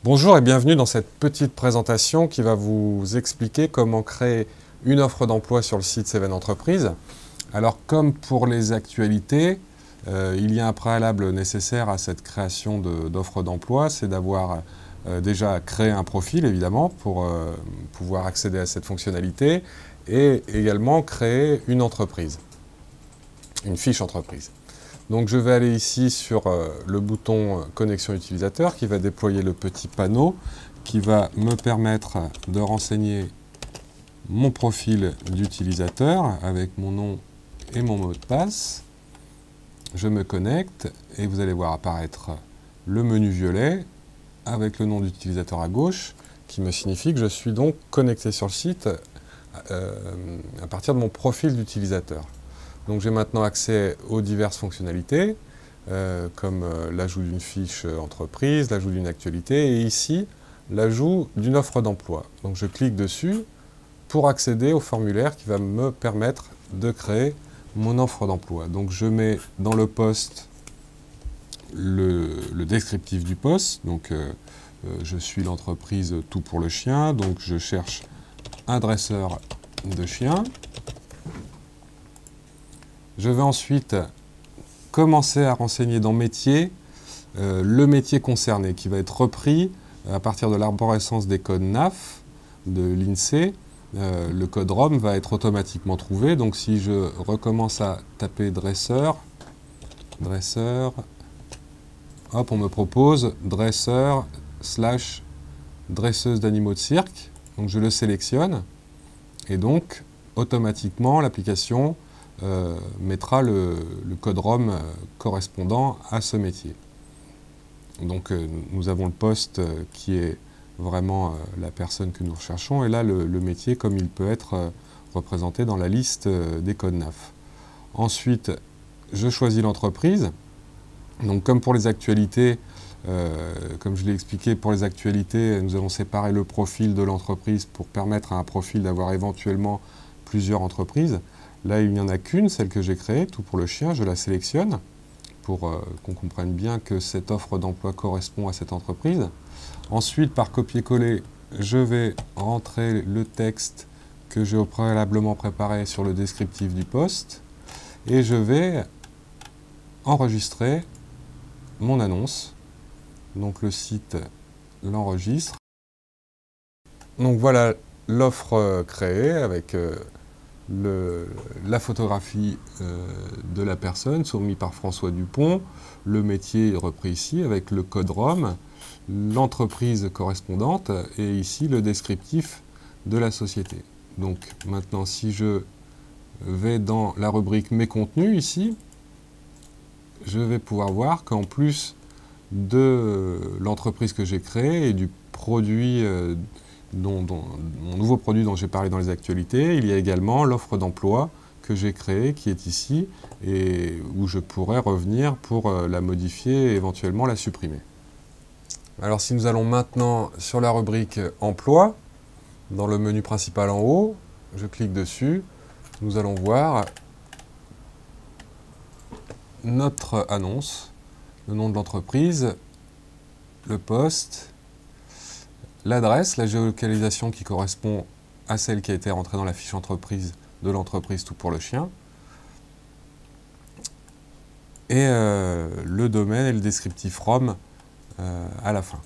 Bonjour et bienvenue dans cette petite présentation qui va vous expliquer comment créer une offre d'emploi sur le site Seven Entreprises. Alors comme pour les actualités, il y a un préalable nécessaire à cette création d'offres d'emploi, c'est d'avoir déjà créé un profil évidemment pour pouvoir accéder à cette fonctionnalité et également créer une entreprise, une fiche entreprise. Donc je vais aller ici sur le bouton connexion utilisateur qui va déployer le petit panneau qui va me permettre de renseigner mon profil d'utilisateur avec mon nom et mon mot de passe. Je me connecte et vous allez voir apparaître le menu violet avec le nom d'utilisateur à gauche qui me signifie que je suis donc connecté sur le site à partir de mon profil d'utilisateur. Donc j'ai maintenant accès aux diverses fonctionnalités, comme l'ajout d'une fiche entreprise, l'ajout d'une actualité, et ici, l'ajout d'une offre d'emploi. Donc je clique dessus pour accéder au formulaire qui va me permettre de créer mon offre d'emploi. Donc je mets dans le poste le descriptif du poste. Donc je suis l'entreprise Tout pour le chien, donc je cherche un dresseur de chiens. Je vais ensuite commencer à renseigner dans métier le métier concerné qui va être repris à partir de l'arborescence des codes NAF de l'INSEE. Le code ROM va être automatiquement trouvé. Donc si je recommence à taper dresseur, hop, on me propose dresseur / dresseuse d'animaux de cirque. Donc je le sélectionne et donc automatiquement l'application mettra le code ROM correspondant à ce métier. Donc nous avons le poste qui est vraiment la personne que nous recherchons et là le métier comme il peut être représenté dans la liste des codes NAF. Ensuite, je choisis l'entreprise. Donc comme pour les actualités, comme je l'ai expliqué, pour les actualités, nous avons séparé le profil de l'entreprise pour permettre à un profil d'avoir éventuellement plusieurs entreprises. Là, il n'y en a qu'une, celle que j'ai créée, Tout pour le chien, je la sélectionne pour qu'on comprenne bien que cette offre d'emploi correspond à cette entreprise. Ensuite, par copier-coller, je vais rentrer le texte que j'ai préalablement préparé sur le descriptif du poste et je vais enregistrer mon annonce. Donc le site l'enregistre. Donc voilà l'offre créée avec la photographie de la personne soumise par François Dupont, le métier repris ici avec le code ROM, l'entreprise correspondante et ici le descriptif de la société. Donc maintenant si je vais dans la rubrique mes contenus ici, je vais pouvoir voir qu'en plus de l'entreprise que j'ai créée et du produit mon nouveau produit dont j'ai parlé dans les actualités, il y a également l'offre d'emploi que j'ai créée qui est ici et où je pourrais revenir pour la modifier et éventuellement la supprimer. Alors si nous allons maintenant sur la rubrique emploi, dans le menu principal en haut, je clique dessus, nous allons voir notre annonce, le nom de l'entreprise, le poste, l'adresse, la géolocalisation qui correspond à celle qui a été rentrée dans la fiche entreprise de l'entreprise Tout pour le chien, et le domaine et le descriptif ROM à la fin.